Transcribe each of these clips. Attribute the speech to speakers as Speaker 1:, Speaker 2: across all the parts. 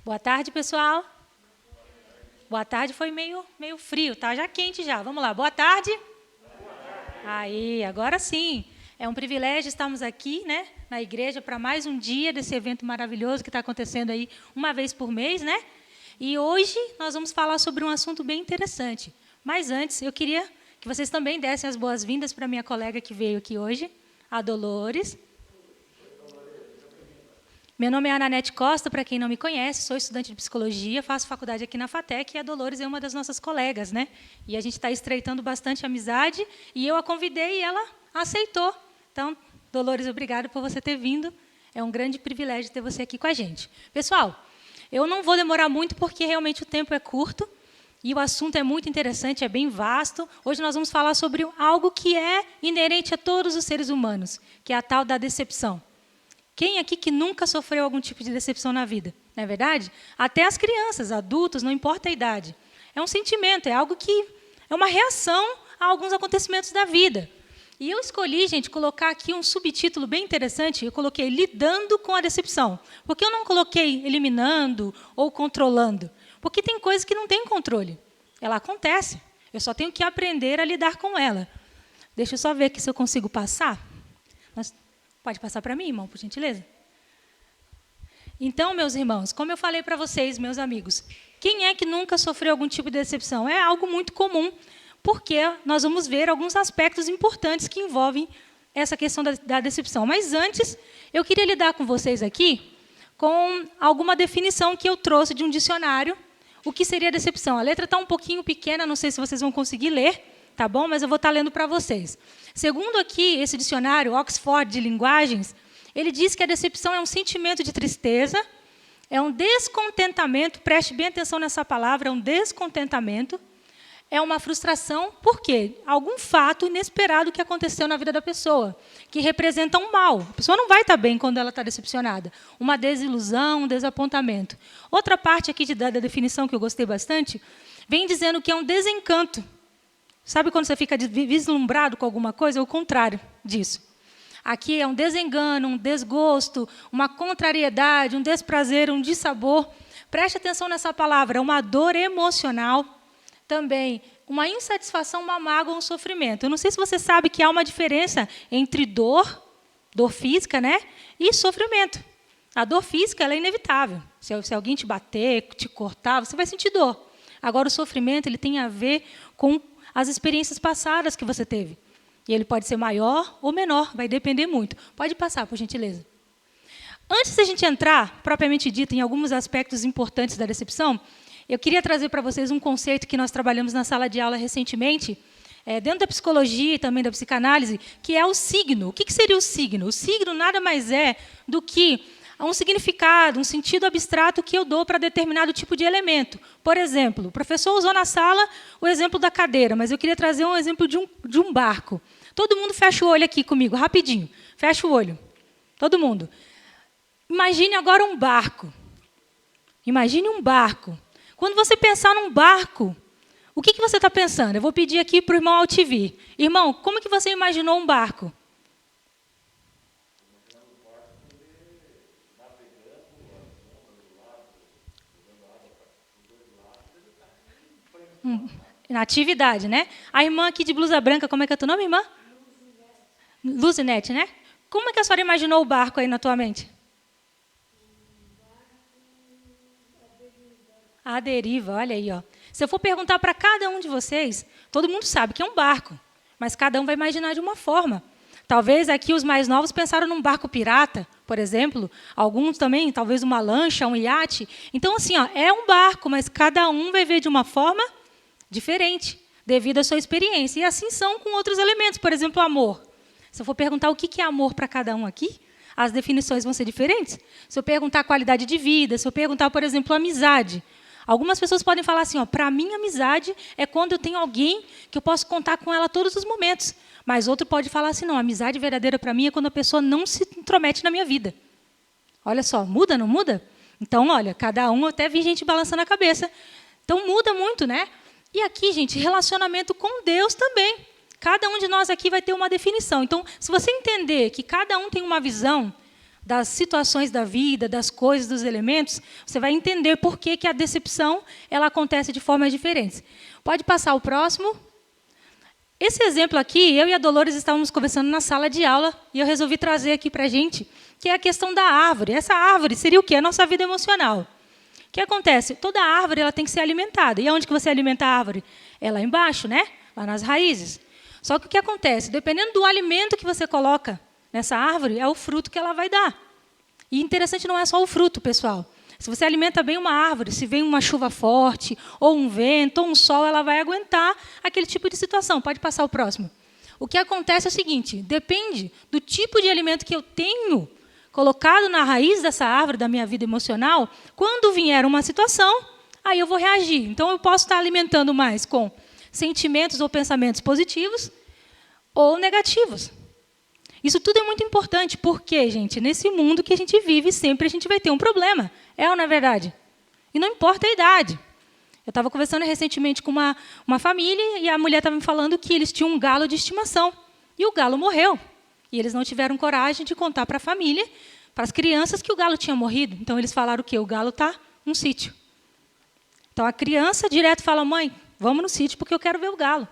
Speaker 1: Boa tarde, pessoal. Boa tarde foi meio frio, tá já quente já. Vamos lá, boa tarde. Aí, agora sim. É um privilégio estarmos aqui, né, na igreja para mais um dia desse evento maravilhoso que está acontecendo aí uma vez por mês, né? E hoje nós vamos falar sobre um assunto bem interessante. Mas antes, eu queria que vocês também dessem as boas-vindas para a minha colega que veio aqui hoje, a Dolores. Meu nome é Ananete Costa, para quem não me conhece, sou estudante de psicologia, faço faculdade aqui na FATEC e a Dolores é uma das nossas colegas, né? E a gente está estreitando bastante amizade e eu a convidei e ela aceitou. Então, Dolores, obrigada por você ter vindo. É um grande privilégio ter você aqui com a gente. Pessoal, eu não vou demorar muito porque realmente o tempo é curto e o assunto é muito interessante, é bem vasto. Hoje nós vamos falar sobre algo que é inerente a todos os seres humanos, que é a tal da decepção. Quem aqui que nunca sofreu algum tipo de decepção na vida? Não é verdade? Até as crianças, adultos, não importa a idade. É um sentimento, é algo que é uma reação a alguns acontecimentos da vida. E eu escolhi, gente, colocar aqui um subtítulo bem interessante. Eu coloquei lidando com a decepção. Por que eu não coloquei eliminando ou controlando? Porque tem coisas que não têm controle. Ela acontece. Eu só tenho que aprender a lidar com ela. Deixa eu só ver aqui se eu consigo passar. Pode passar para mim, irmão, por gentileza? Então, meus irmãos, como eu falei para vocês, meus amigos, quem é que nunca sofreu algum tipo de decepção? É algo muito comum, porque nós vamos ver alguns aspectos importantes que envolvem essa questão da decepção. Mas antes, eu queria lidar com vocês aqui com alguma definição que eu trouxe de um dicionário. O que seria decepção? A letra está um pouquinho pequena, não sei se vocês vão conseguir ler, tá bom? Mas eu vou estar lendo para vocês. Segundo aqui esse dicionário, Oxford de Linguagens, ele diz que a decepção é um sentimento de tristeza, é um descontentamento, preste bem atenção nessa palavra, é um descontentamento, é uma frustração, por quê? Algum fato inesperado que aconteceu na vida da pessoa, que representa um mal. A pessoa não vai estar bem quando ela está decepcionada. Uma desilusão, um desapontamento. Outra parte aqui da definição que eu gostei bastante, vem dizendo que é um desencanto. Sabe quando você fica vislumbrado com alguma coisa? É o contrário disso. Aqui é um desengano, um desgosto, uma contrariedade, um desprazer, um dissabor. Preste atenção nessa palavra, uma dor emocional, também uma insatisfação, uma mágoa, um sofrimento. Eu não sei se você sabe que há uma diferença entre dor física, né, e sofrimento. A dor física ela é inevitável. Se alguém te bater, te cortar, você vai sentir dor. Agora, o sofrimento ele tem a ver com as experiências passadas que você teve. E ele pode ser maior ou menor, vai depender muito. Pode passar, por gentileza. Antes de a gente entrar, propriamente dito, em alguns aspectos importantes da decepção, eu queria trazer para vocês um conceito que nós trabalhamos na sala de aula recentemente, dentro da psicologia e também da psicanálise, que é o signo. O que seria o signo? O signo nada mais é do que um significado, um sentido abstrato que eu dou para determinado tipo de elemento. Por exemplo, o professor usou na sala o exemplo da cadeira, mas eu queria trazer um exemplo de um barco. Todo mundo fecha o olho aqui comigo, rapidinho. Fecha o olho. Todo mundo. Imagine agora um barco. Imagine um barco. Quando você pensar num barco, o que você está pensando? Eu vou pedir aqui para o irmão Altivir. Irmão, como que você imaginou um barco? Na atividade, né? A irmã aqui de blusa branca, como é que é teu nome, irmã? Luzinete, né? Como é que a senhora imaginou o barco aí na tua mente? A deriva, olha aí, ó. Se eu for perguntar para cada um de vocês, todo mundo sabe que é um barco, mas cada um vai imaginar de uma forma. Talvez aqui os mais novos pensaram num barco pirata, por exemplo. Alguns também, talvez uma lancha, um iate. Então, assim, ó, é um barco, mas cada um vai ver de uma forma diferente, devido à sua experiência. E assim são com outros elementos, por exemplo, o amor. Se eu for perguntar o que é amor para cada um aqui, as definições vão ser diferentes. Se eu perguntar a qualidade de vida, se eu perguntar, por exemplo, amizade. Algumas pessoas podem falar assim, para mim, amizade é quando eu tenho alguém que eu posso contar com ela a todos os momentos. Mas outro pode falar assim, não, amizade verdadeira para mim é quando a pessoa não se intromete na minha vida. Olha só, muda, não muda? Então, olha, cada um, até vi gente balançando a cabeça. Então, muda muito, né? E aqui, gente, relacionamento com Deus também. Cada um de nós aqui vai ter uma definição. Então, se você entender que cada um tem uma visão das situações da vida, das coisas, dos elementos, você vai entender por que a decepção ela acontece de formas diferentes. Pode passar o próximo. Esse exemplo aqui, eu e a Dolores estávamos conversando na sala de aula e eu resolvi trazer aqui para a gente, que é a questão da árvore. Essa árvore seria o quê? A nossa vida emocional. O que acontece? Toda árvore ela tem que ser alimentada. E onde que você alimenta a árvore? É lá embaixo, né? Lá nas raízes. Só que o que acontece? Dependendo do alimento que você coloca nessa árvore, é o fruto que ela vai dar. E interessante não é só o fruto, pessoal. Se você alimenta bem uma árvore, se vem uma chuva forte, ou um vento, ou um sol, ela vai aguentar aquele tipo de situação. Pode passar o próximo. O que acontece é o seguinte, depende do tipo de alimento que eu tenho colocado na raiz dessa árvore, da minha vida emocional, quando vier uma situação, aí eu vou reagir. Então, eu posso estar alimentando mais com sentimentos ou pensamentos positivos ou negativos. Isso tudo é muito importante, porque, gente, nesse mundo que a gente vive, sempre a gente vai ter um problema. É ou não é verdade? E não importa a idade. Eu estava conversando recentemente com uma família e a mulher estava me falando que eles tinham um galo de estimação. E o galo morreu. E eles não tiveram coragem de contar para a família, para as crianças, que o galo tinha morrido. Então, eles falaram o quê? O galo está num sítio. Então, a criança direto fala, mãe, vamos no sítio porque eu quero ver o galo.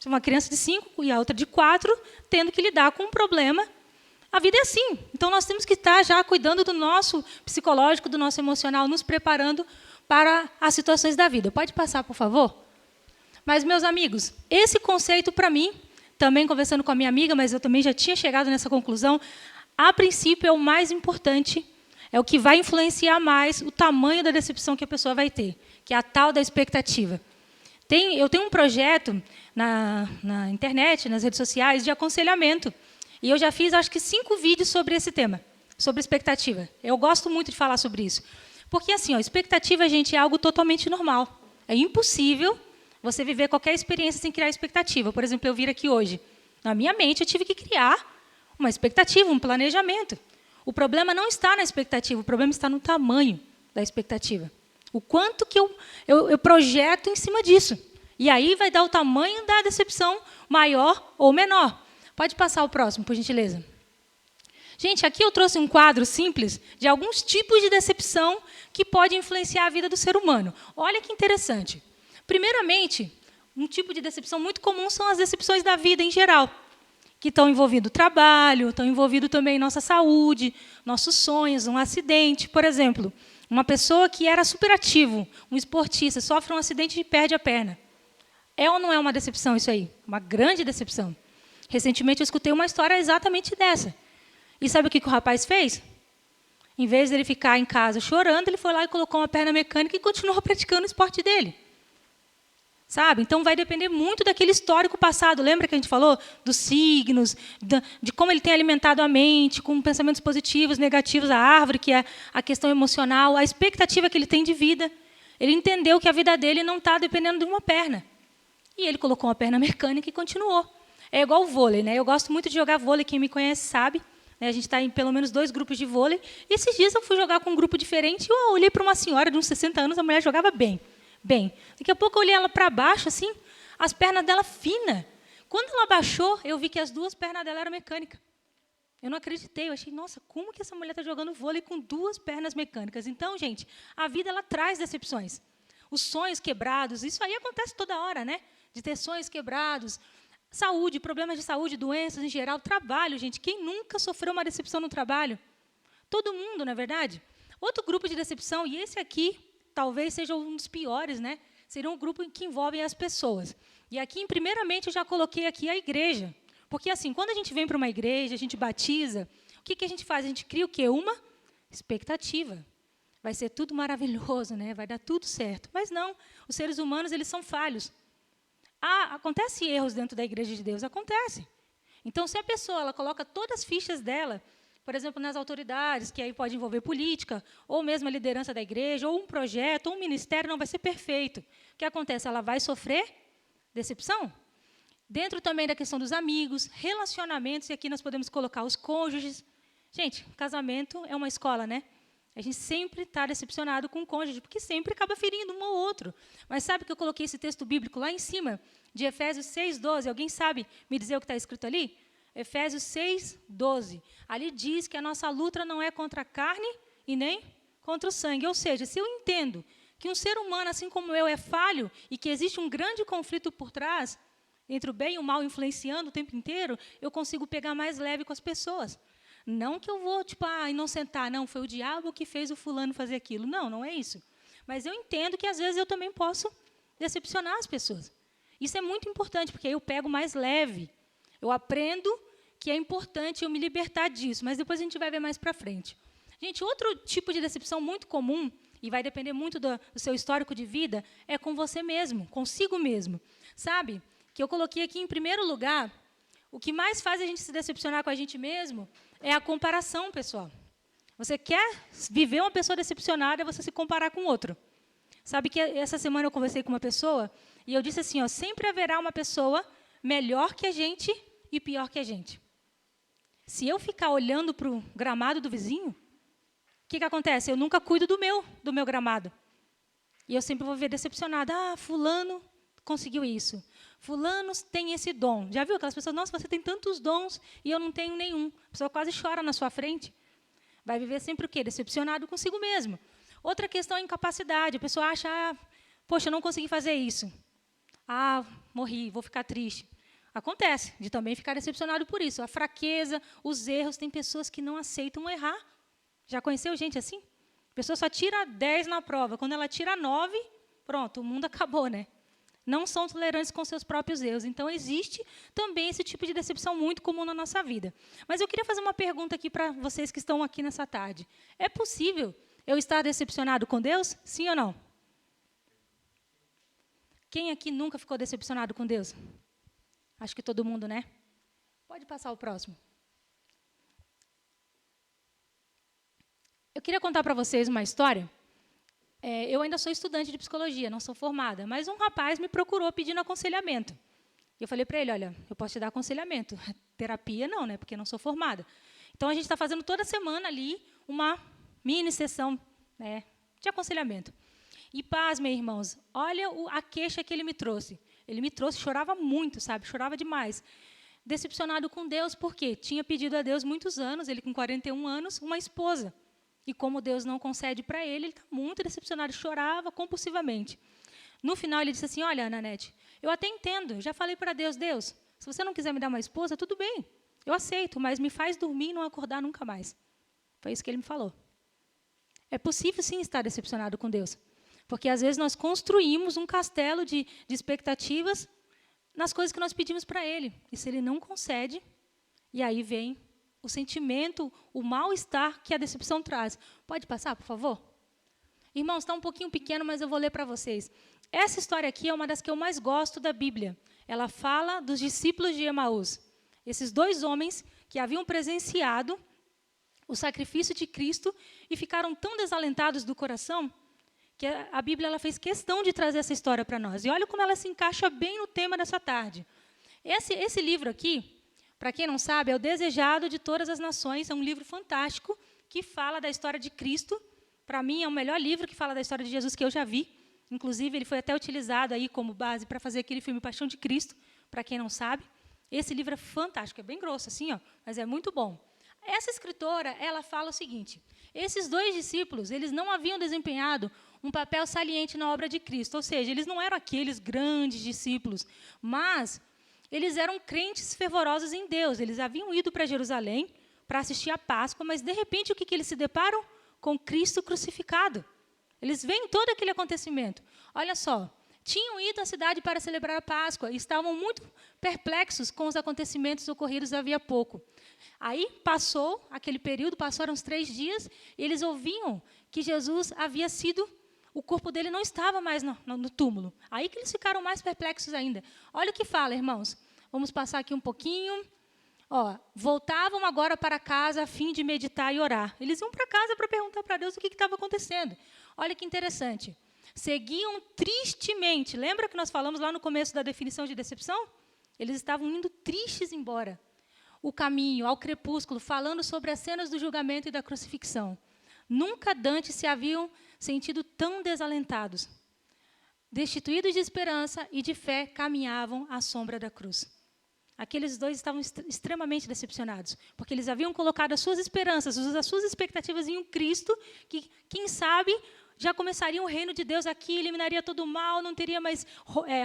Speaker 1: Uma criança de 5 e a outra de 4, tendo que lidar com um problema. A vida é assim. Então, nós temos que estar já cuidando do nosso psicológico, do nosso emocional, nos preparando para as situações da vida. Pode passar, por favor? Mas, meus amigos, esse conceito, para mim, também conversando com a minha amiga, mas eu também já tinha chegado nessa conclusão, a princípio é o mais importante, é o que vai influenciar mais o tamanho da decepção que a pessoa vai ter, que é a tal da expectativa. Eu tenho um projeto na internet, nas redes sociais, de aconselhamento. E eu já fiz, acho que, 5 vídeos sobre esse tema, sobre expectativa. Eu gosto muito de falar sobre isso. Porque, assim, expectativa, gente, é algo totalmente normal. É impossível você viver qualquer experiência sem criar expectativa. Por exemplo, eu vir aqui hoje. Na minha mente, eu tive que criar uma expectativa, um planejamento. O problema não está na expectativa, o problema está no tamanho da expectativa. O quanto que eu projeto em cima disso. E aí vai dar o tamanho da decepção maior ou menor. Pode passar o próximo, por gentileza. Gente, aqui eu trouxe um quadro simples de alguns tipos de decepção que pode influenciar a vida do ser humano. Olha que interessante. Primeiramente, um tipo de decepção muito comum são as decepções da vida em geral, que estão envolvendo o trabalho, estão envolvendo também nossa saúde, nossos sonhos, um acidente, por exemplo. Uma pessoa que era superativo, um esportista, sofre um acidente e perde a perna. É ou não é uma decepção isso aí? Uma grande decepção. Recentemente eu escutei uma história exatamente dessa. E sabe o que o rapaz fez? Em vez de ele ficar em casa chorando, ele foi lá e colocou uma perna mecânica e continuou praticando o esporte dele. Sabe? Então, vai depender muito daquele histórico passado. Lembra que a gente falou dos signos, de como ele tem alimentado a mente, com pensamentos positivos, negativos, a árvore, que é a questão emocional, a expectativa que ele tem de vida. Ele entendeu que a vida dele não está dependendo de uma perna. E ele colocou uma perna mecânica e continuou. É igual o vôlei, né? Eu gosto muito de jogar vôlei, quem me conhece sabe. A gente está em pelo menos 2 grupos de vôlei. E esses dias eu fui jogar com um grupo diferente e eu olhei para uma senhora de uns 60 anos, a mulher jogava bem. Daqui a pouco eu olhei ela para baixo, assim, as pernas dela finas. Quando ela baixou, eu vi que as 2 pernas dela eram mecânicas. Eu não acreditei, eu achei, nossa, como que essa mulher está jogando vôlei com 2 pernas mecânicas? Então, gente, a vida ela traz decepções. Os sonhos quebrados, isso aí acontece toda hora, né? De ter sonhos quebrados, saúde, problemas de saúde, doenças em geral, trabalho, gente. Quem nunca sofreu uma decepção no trabalho? Todo mundo, não é verdade? Outro grupo de decepção, e esse aqui talvez seja um dos piores, né? Seria um grupo que envolve as pessoas. E aqui, primeiramente, eu já coloquei aqui a igreja. Porque, assim, quando a gente vem para uma igreja, a gente batiza, o que a gente faz? A gente cria o quê? Uma expectativa. Vai ser tudo maravilhoso, né? Vai dar tudo certo. Mas não, os seres humanos, eles são falhos. Acontece erros dentro da igreja de Deus? Acontece. Então, se a pessoa ela coloca todas as fichas dela, por exemplo, nas autoridades, que aí pode envolver política, ou mesmo a liderança da igreja, ou um projeto, ou um ministério, não vai ser perfeito. O que acontece? Ela vai sofrer decepção. Dentro também da questão dos amigos, relacionamentos, e aqui nós podemos colocar os cônjuges. Gente, casamento é uma escola, né? A gente sempre está decepcionado com o cônjuge, porque sempre acaba ferindo um ou outro. Mas sabe que eu coloquei esse texto bíblico lá em cima, de Efésios 6:12? Alguém sabe me dizer o que está escrito ali? Efésios 6:12. Ali diz que a nossa luta não é contra a carne e nem contra o sangue. Ou seja, se eu entendo que um ser humano, assim como eu, é falho e que existe um grande conflito por trás, entre o bem e o mal influenciando o tempo inteiro, eu consigo pegar mais leve com as pessoas. Não que eu vou, inocentar, não, foi o diabo que fez o fulano fazer aquilo. Não, não é isso. Mas eu entendo que, às vezes, eu também posso decepcionar as pessoas. Isso é muito importante, porque aí eu pego mais leve. Eu aprendo que é importante eu me libertar disso, mas depois a gente vai ver mais para frente. Gente, outro tipo de decepção muito comum, e vai depender muito do seu histórico de vida, é com você mesmo, consigo mesmo. Sabe, que eu coloquei aqui em primeiro lugar, o que mais faz a gente se decepcionar com a gente mesmo é a comparação, pessoal. Você quer viver uma pessoa decepcionada, é você se comparar com outro. Sabe que essa semana eu conversei com uma pessoa e eu disse assim, sempre haverá uma pessoa melhor que a gente e pior que a gente. Se eu ficar olhando para o gramado do vizinho, o que acontece? Eu nunca cuido do meu gramado. E eu sempre vou ver decepcionada. Fulano conseguiu isso. Fulano tem esse dom. Já viu aquelas pessoas, nossa, você tem tantos dons e eu não tenho nenhum. A pessoa quase chora na sua frente. Vai viver sempre o quê? Decepcionado consigo mesmo. Outra questão é a incapacidade. A pessoa acha, poxa, eu não consegui fazer isso. Morri, vou ficar triste. Acontece de também ficar decepcionado por isso. A fraqueza, os erros. Tem pessoas que não aceitam errar. Já conheceu gente assim? A pessoa só tira 10 na prova. Quando ela tira 9, pronto, o mundo acabou, né? Não são tolerantes com seus próprios erros. Então, existe também esse tipo de decepção muito comum na nossa vida. Mas eu queria fazer uma pergunta aqui para vocês que estão aqui nessa tarde. É possível eu estar decepcionado com Deus? Sim ou não? Quem aqui nunca ficou decepcionado com Deus? Acho que todo mundo, né? Pode passar o próximo. Eu queria contar para vocês uma história. Eu ainda sou estudante de psicologia, não sou formada, mas um rapaz me procurou pedindo aconselhamento. Eu falei para ele, olha, eu posso te dar aconselhamento. Terapia não, né? Porque eu não sou formada. Então, a gente está fazendo toda semana ali uma mini sessão, né, de aconselhamento. E pasmem, irmãos, olha a queixa que ele me trouxe. Ele me trouxe, chorava muito, sabe? Chorava demais. Decepcionado com Deus, porque tinha pedido a Deus muitos anos, ele com 41 anos, uma esposa. E como Deus não concede para ele está muito decepcionado, chorava compulsivamente. No final, ele disse assim, olha, Nanete, eu até entendo, já falei para Deus, se você não quiser me dar uma esposa, tudo bem, eu aceito, mas me faz dormir e não acordar nunca mais. Foi isso que ele me falou. É possível, sim, estar decepcionado com Deus. Porque, às vezes, nós construímos um castelo de expectativas nas coisas que nós pedimos para Ele. E se Ele não concede, e aí vem o sentimento, o mal-estar que a decepção traz. Pode passar, por favor? Irmãos, está um pouquinho pequeno, mas eu vou ler para vocês. Essa história aqui é uma das que eu mais gosto da Bíblia. Ela fala dos discípulos de Emaús. Esses 2 homens que haviam presenciado o sacrifício de Cristo e ficaram tão desalentados do coração que a Bíblia ela fez questão de trazer essa história para nós. E olha como ela se encaixa bem no tema dessa tarde. Esse livro aqui, para quem não sabe, é o Desejado de Todas as Nações. É um livro fantástico que fala da história de Cristo. Para mim, é o melhor livro que fala da história de Jesus que eu já vi. Inclusive, ele foi até utilizado aí como base para fazer aquele filme Paixão de Cristo, para quem não sabe. Esse livro é fantástico, é bem grosso assim, mas é muito bom. Essa escritora, ela fala o seguinte, esses 2 discípulos, eles não haviam desempenhado um papel saliente na obra de Cristo, ou seja, eles não eram aqueles grandes discípulos, mas eles eram crentes fervorosos em Deus, eles haviam ido para Jerusalém para assistir à Páscoa, mas, de repente, o que eles se deparam? Com Cristo crucificado. Eles veem todo aquele acontecimento. Olha só, tinham ido à cidade para celebrar a Páscoa e estavam muito perplexos com os acontecimentos ocorridos havia pouco. Aí passou aquele período, passaram uns 3 dias, e eles ouviam que Jesus havia sido, o corpo dele não estava mais no túmulo. Aí que eles ficaram mais perplexos ainda. Olha o que fala, irmãos. Vamos passar aqui um pouquinho. Voltavam agora para casa a fim de meditar e orar. Eles iam para casa para perguntar para Deus o que estava acontecendo. Olha que interessante. Seguiam tristemente. Lembra que nós falamos lá no começo da definição de decepção? Eles estavam indo tristes embora. O caminho, ao crepúsculo, falando sobre as cenas do julgamento e da crucifixão. Nunca dantes se haviam sentido tão desalentados. Destituídos de esperança e de fé, caminhavam à sombra da cruz. Aqueles dois estavam extremamente decepcionados, porque eles haviam colocado as suas esperanças, as suas expectativas em um Cristo que, quem sabe, já começaria o reino de Deus aqui, eliminaria todo o mal, não teria mais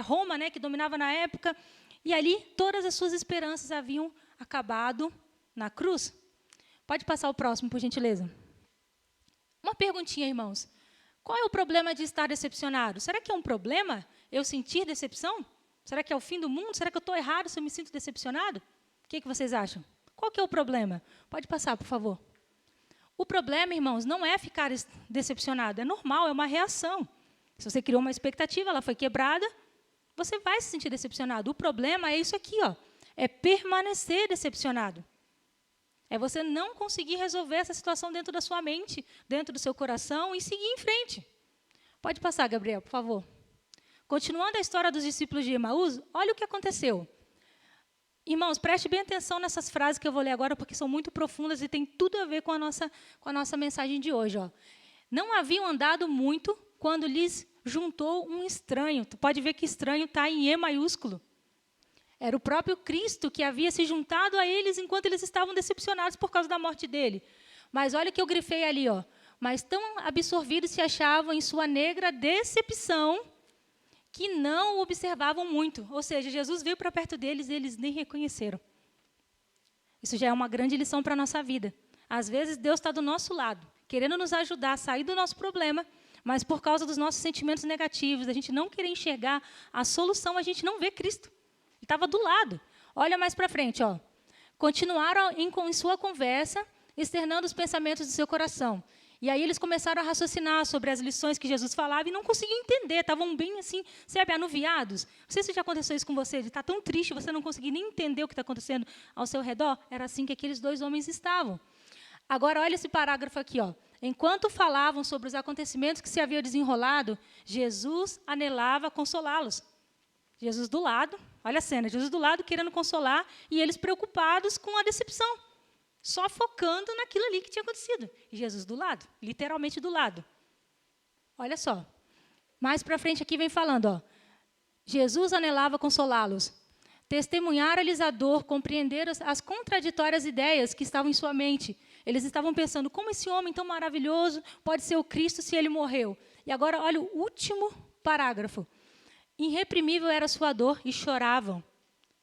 Speaker 1: Roma, né, que dominava na época. E ali, todas as suas esperanças haviam acabado na cruz. Pode passar o próximo, por gentileza. Uma perguntinha, irmãos. Qual é o problema de estar decepcionado? Será que é um problema eu sentir decepção? Será que é o fim do mundo? Será que eu estou errado se eu me sinto decepcionado? O que vocês acham? Qual que é o problema? Pode passar, por favor. O problema, irmãos, não é ficar decepcionado. É normal, é uma reação. Se você criou uma expectativa, ela foi quebrada, você vai se sentir decepcionado. O problema é isso aqui, ó. É permanecer decepcionado. É você não conseguir resolver essa situação dentro da sua mente, dentro do seu coração e seguir em frente. Pode passar, Gabriel, por favor. Continuando a história dos discípulos de Emaús, olha o que aconteceu. Irmãos, preste bem atenção nessas frases que eu vou ler agora, porque são muito profundas e tem tudo a ver com a nossa mensagem de hoje. Ó. Não haviam andado muito quando lhes juntou um estranho. Tu pode ver que estranho está em E maiúsculo. Era o próprio Cristo que havia se juntado a eles enquanto eles estavam decepcionados por causa da morte dele. Mas olha o que eu grifei ali. Ó. Mas tão absorvidos se achavam em sua negra decepção que não o observavam muito. Ou seja, Jesus veio para perto deles e eles nem reconheceram. Isso já é uma grande lição para a nossa vida. Às vezes, Deus está do nosso lado, querendo nos ajudar a sair do nosso problema, mas por causa dos nossos sentimentos negativos, a gente não querer enxergar a solução, a gente não vê Cristo. Ele estava do lado. Olha mais para frente. Ó. Continuaram em sua conversa, externando os pensamentos do seu coração. E aí eles começaram a raciocinar sobre as lições que Jesus falava e não conseguiam entender, estavam bem assim, sabe, anuviados. Não sei se já aconteceu isso com você, de estar tão triste, você não conseguir nem entender o que está acontecendo ao seu redor. Era assim que aqueles dois homens estavam. Agora, olha esse parágrafo aqui. Ó. Enquanto falavam sobre os acontecimentos que se haviam desenrolado, Jesus anelava consolá-los. Jesus do lado, olha a cena, Jesus do lado querendo consolar e eles preocupados com a decepção. Só focando naquilo ali que tinha acontecido. E Jesus do lado, literalmente do lado. Olha só. Mais para frente aqui vem falando. Ó. Jesus anelava consolá-los. Testemunhara-lhes a dor, compreender as contraditórias ideias que estavam em sua mente. Eles estavam pensando, como esse homem tão maravilhoso pode ser o Cristo se ele morreu? E agora, olha o último parágrafo. Irreprimível era a sua dor e choravam.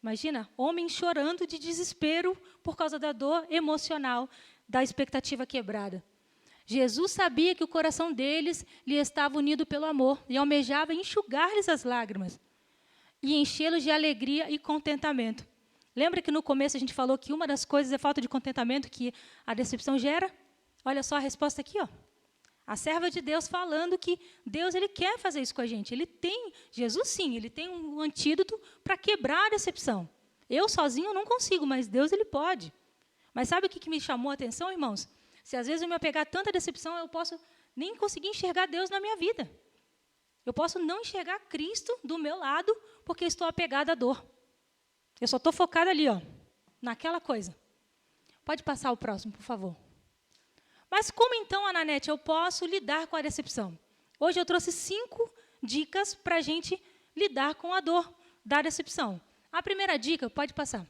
Speaker 1: Imagina, homens chorando de desespero por causa da dor emocional, da expectativa quebrada. Jesus sabia que o coração deles lhe estava unido pelo amor e almejava enxugar-lhes as lágrimas e enchê-los de alegria e contentamento. Lembra que no começo a gente falou que uma das coisas é falta de contentamento que a decepção gera? Olha só a resposta aqui, ó. A serva de Deus falando que Deus ele quer fazer isso com a gente. Ele tem, Jesus sim, ele tem um antídoto para quebrar a decepção. Eu sozinho não consigo, mas Deus ele pode. Mas sabe o que me chamou a atenção, irmãos? Se às vezes eu me apegar a tanta decepção, eu posso nem conseguir enxergar Deus na minha vida. Eu posso não enxergar Cristo do meu lado porque estou apegada à dor. Eu só estou focada ali, ó, naquela coisa. Pode passar o próximo, por favor. Mas como então, Ananete, eu posso lidar com a decepção? Hoje eu trouxe 5 dicas para a gente lidar com a dor da decepção. A primeira dica, pode passar.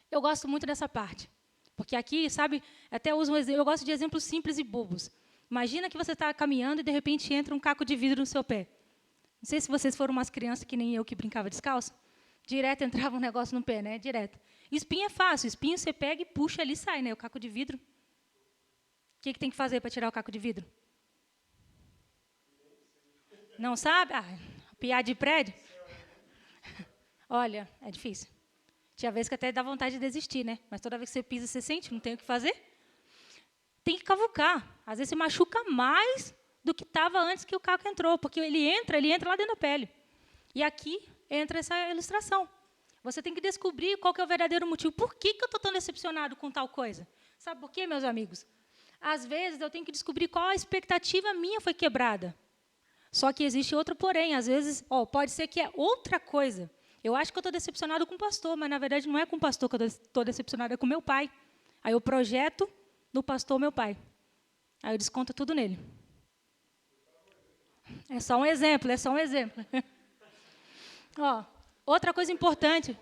Speaker 1: Eu gosto muito dessa parte. Porque aqui, sabe, até uso um exemplo, eu gosto de exemplos simples e bobos. Imagina que você está caminhando e de repente entra um caco de vidro no seu pé. Não sei se vocês foram umas crianças que nem eu que brincava descalço. Direto entrava um negócio no pé, né? Direto. Espinho é fácil, espinho você pega e puxa ali e sai, né? O caco de vidro. O que tem que fazer para tirar o caco de vidro? Não sabe? Ah, piar de prédio? Olha, é difícil. Tinha vezes que até dá vontade de desistir, né? Mas toda vez que você pisa, você sente, não tem o que fazer. Tem que cavucar. Às vezes você machuca mais do que estava antes que o caco entrou, porque ele entra lá dentro da pele. E aqui entra essa ilustração. Você tem que descobrir qual que é o verdadeiro motivo. Por que eu estou tão decepcionado com tal coisa? Sabe por quê, meus amigos? Às vezes eu tenho que descobrir qual a expectativa minha foi quebrada. Só que existe outro porém. Às vezes, pode ser que é outra coisa. Eu acho que eu estou decepcionado com o pastor, mas, na verdade, não é com o pastor que eu estou decepcionado, é com o meu pai. Aí eu projeto no pastor meu pai. Aí eu desconto tudo nele. É só um exemplo, Outra coisa importante.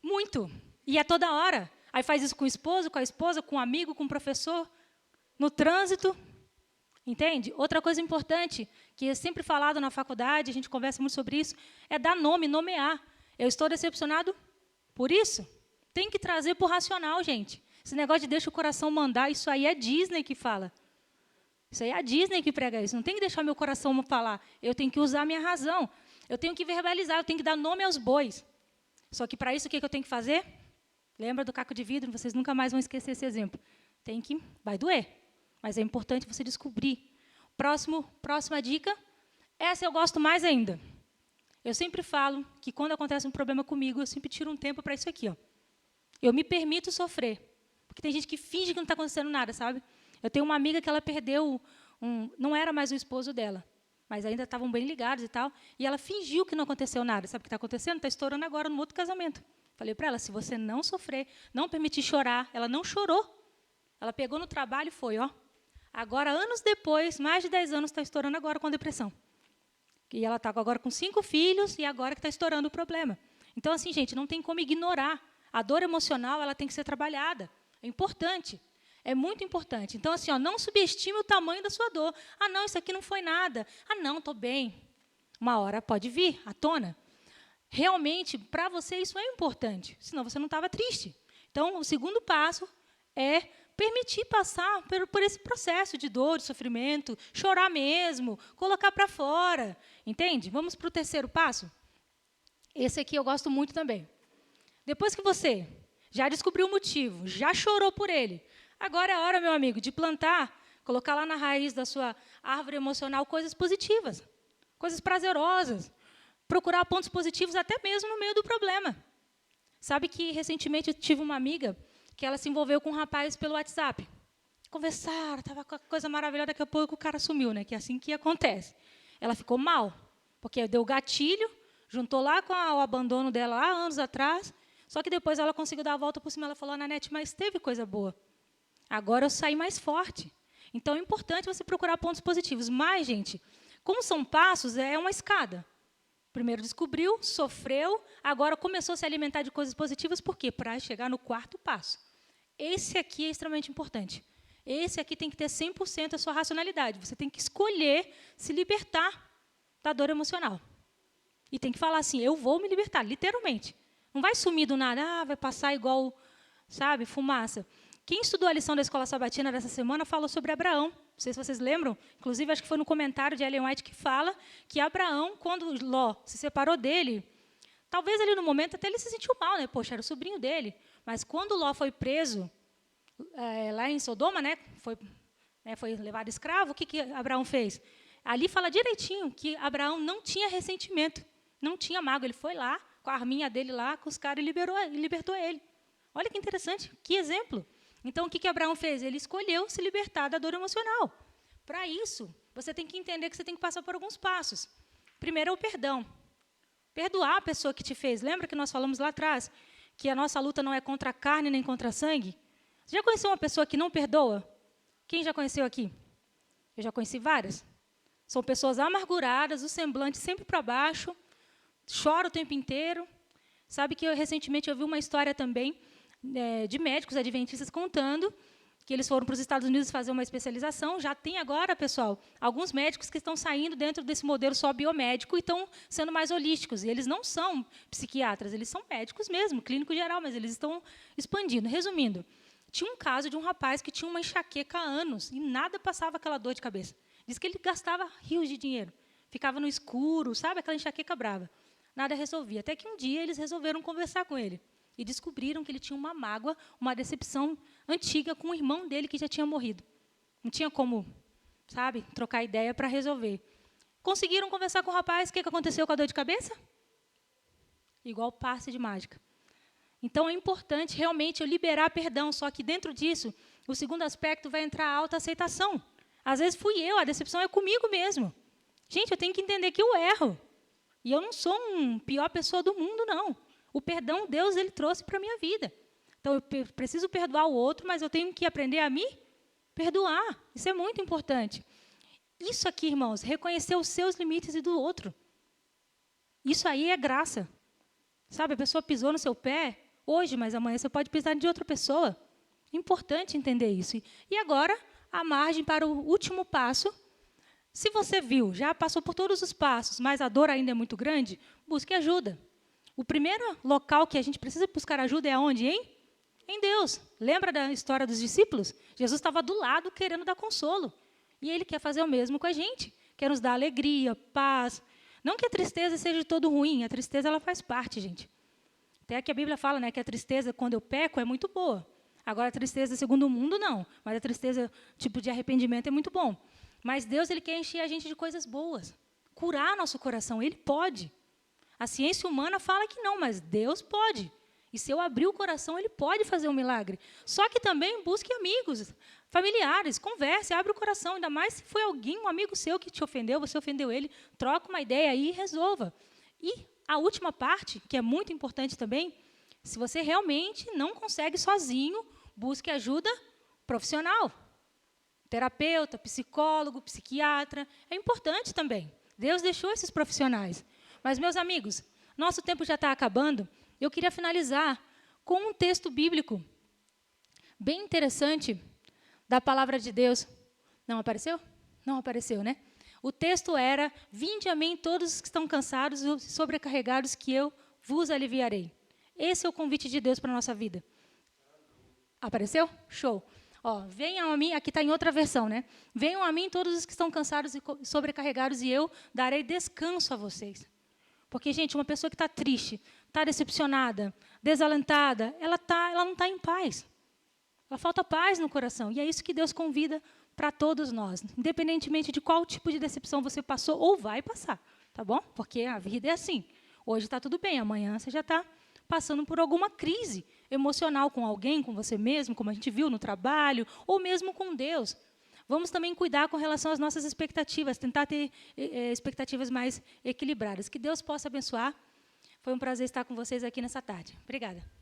Speaker 1: Muito. E é toda hora. Aí faz isso com o esposo, com a esposa, com o amigo, com o professor, no trânsito. Entende? Outra coisa importante, que é sempre falado na faculdade, a gente conversa muito sobre isso, é dar nome, nomear. Eu estou decepcionado por isso? Tem que trazer para o racional, gente. Esse negócio de deixa o coração mandar, isso aí é Disney que fala. Isso aí é a Disney que prega isso. Não tem que deixar meu coração falar. Eu tenho que usar a minha razão. Eu tenho que verbalizar, eu tenho que dar nome aos bois. Só que para isso, o que eu tenho que fazer? Lembra do caco de vidro? Vocês nunca mais vão esquecer esse exemplo. Vai doer. Mas é importante você descobrir. Próxima dica. Essa eu gosto mais ainda. Eu sempre falo que quando acontece um problema comigo, eu sempre tiro um tempo para isso aqui. Ó. Eu me permito sofrer. Porque tem gente que finge que não está acontecendo nada, sabe? Eu tenho uma amiga que ela perdeu, não era mais o esposo dela, mas ainda estavam bem ligados e tal, e ela fingiu que não aconteceu nada. Sabe o que está acontecendo? Está estourando agora no outro casamento. Falei para ela, se você não sofrer, não permitir chorar, ela não chorou. Ela pegou no trabalho e foi, ó. Agora, anos depois, mais de 10 anos, está estourando agora com depressão. E ela está agora com 5 filhos e agora que está estourando o problema. Então, assim, gente, não tem como ignorar. A dor emocional ela tem que ser trabalhada. É importante. É muito importante. Então, assim, ó, não subestime o tamanho da sua dor. Ah, não, isso aqui não foi nada. Ah, não, estou bem. Uma hora pode vir à tona. Realmente, para você, isso é importante. Senão, você não estava triste. Então, o segundo passo é permitir passar por esse processo de dor, de sofrimento, chorar mesmo, colocar para fora. Entende? Vamos para o terceiro passo? Esse aqui eu gosto muito também. Depois que você já descobriu o motivo, já chorou por ele, agora é a hora, meu amigo, de plantar, colocar lá na raiz da sua árvore emocional coisas positivas, coisas prazerosas, procurar pontos positivos até mesmo no meio do problema. Sabe que recentemente eu tive uma amiga que ela se envolveu com um rapaz pelo WhatsApp. Conversaram, estava com a coisa maravilhosa, daqui a pouco o cara sumiu, né? Que é assim que acontece. Ela ficou mal, porque deu gatilho, juntou lá com o abandono dela há anos atrás, só que depois ela conseguiu dar a volta por cima. Ela falou, Nanete, mas teve coisa boa. Agora eu saí mais forte. Então, é importante você procurar pontos positivos. Mas, gente, como são passos, é uma escada. Primeiro descobriu, sofreu, agora começou a se alimentar de coisas positivas. Por quê? Para chegar no quarto passo. Esse aqui é extremamente importante. Esse aqui tem que ter 100% a sua racionalidade. Você tem que escolher se libertar da dor emocional. E tem que falar assim, eu vou me libertar, literalmente. Não vai sumir do nada, vai passar igual, sabe, fumaça. Quem estudou a lição da Escola Sabatina dessa semana falou sobre Abraão. Não sei se vocês lembram. Inclusive, acho que foi no comentário de Ellen White que fala que Abraão, quando Ló se separou dele, talvez ali no momento até ele se sentiu mal, né? Poxa, era o sobrinho dele. Mas quando Ló foi preso lá em Sodoma, né? Foi levado escravo, o que Abraão fez? Ali fala direitinho que Abraão não tinha ressentimento, não tinha mágoa. Ele foi lá, com a arminha dele lá, com os caras e libertou ele. Olha que interessante, que exemplo. Então, o que Abraão fez? Ele escolheu se libertar da dor emocional. Para isso, você tem que entender que você tem que passar por alguns passos. Primeiro é o perdão. Perdoar a pessoa que te fez. Lembra que nós falamos lá atrás que a nossa luta não é contra a carne nem contra a sangue? Você já conheceu uma pessoa que não perdoa? Quem já conheceu aqui? Eu já conheci várias. São pessoas amarguradas, o semblante sempre para baixo, chora o tempo inteiro. Sabe que recentemente eu vi uma história também de médicos adventistas contando que eles foram para os Estados Unidos fazer uma especialização. Já tem agora, pessoal, alguns médicos que estão saindo dentro desse modelo só biomédico e estão sendo mais holísticos. E eles não são psiquiatras, eles são médicos mesmo, clínico geral, mas eles estão expandindo. Resumindo, tinha um caso de um rapaz que tinha uma enxaqueca há anos e nada passava aquela dor de cabeça. Diz que ele gastava rios de dinheiro, ficava no escuro, sabe, aquela enxaqueca brava. Nada resolvia. Até que um dia eles resolveram conversar com ele. E descobriram que ele tinha uma mágoa, uma decepção antiga com o irmão dele que já tinha morrido. Não tinha como, sabe, trocar ideia para resolver. Conseguiram conversar com o rapaz. O que aconteceu com a dor de cabeça? Igual passe de mágica. Então, é importante realmente eu liberar perdão. Só que dentro disso, o segundo aspecto vai entrar a autoaceitação. Às vezes fui eu, a decepção é comigo mesmo. Gente, eu tenho que entender que eu erro. E eu não sou a pior pessoa do mundo, não. O perdão, Deus, ele trouxe para a minha vida. Então, eu preciso perdoar o outro, mas eu tenho que aprender a me perdoar. Isso é muito importante. Isso aqui, irmãos, reconhecer os seus limites e do outro. Isso aí é graça. Sabe, a pessoa pisou no seu pé, hoje, mas amanhã você pode precisar de outra pessoa. Importante entender isso. E agora, a margem para o último passo. Se você viu, já passou por todos os passos, mas a dor ainda é muito grande, busque ajuda. O primeiro local que a gente precisa buscar ajuda é aonde, hein? Em Deus. Lembra da história dos discípulos? Jesus estava do lado querendo dar consolo. E Ele quer fazer o mesmo com a gente. Quer nos dar alegria, paz. Não que a tristeza seja de todo ruim, a tristeza ela faz parte, gente. Até que a Bíblia fala, né, que a tristeza, quando eu peco, é muito boa. Agora, a tristeza segundo o mundo, não. Mas a tristeza, tipo de arrependimento, é muito bom. Mas Deus ele quer encher a gente de coisas boas. Curar nosso coração. Ele pode. A ciência humana fala que não, mas Deus pode. E se eu abrir o coração, Ele pode fazer um milagre. Só que também busque amigos, familiares, converse, abre o coração. Ainda mais se foi alguém, um amigo seu que te ofendeu, você ofendeu ele, troca uma ideia aí e resolva. E a última parte, que é muito importante também, se você realmente não consegue sozinho, busque ajuda profissional. Terapeuta, psicólogo, psiquiatra. É importante também. Deus deixou esses profissionais. Mas, meus amigos, nosso tempo já está acabando. Eu queria finalizar com um texto bíblico bem interessante da palavra de Deus. Não apareceu? Não apareceu, né? O texto era: vinde a mim todos os que estão cansados e sobrecarregados, que eu vos aliviarei. Esse é o convite de Deus para a nossa vida. Apareceu? Show. Ó, venham a mim, aqui está em outra versão, né? Venham a mim todos os que estão cansados e sobrecarregados, e eu darei descanso a vocês. Porque, gente, uma pessoa que está triste, está decepcionada, desalentada, ela não está em paz. Ela falta paz no coração. E é isso que Deus convida para todos nós. Independentemente de qual tipo de decepção você passou ou vai passar. Tá bom? Porque a vida é assim. Hoje está tudo bem, amanhã você já está passando por alguma crise emocional com alguém, com você mesmo, como a gente viu no trabalho, ou mesmo com Deus. Vamos também cuidar com relação às nossas expectativas, tentar ter expectativas mais equilibradas. Que Deus possa abençoar. Foi um prazer estar com vocês aqui nessa tarde. Obrigada.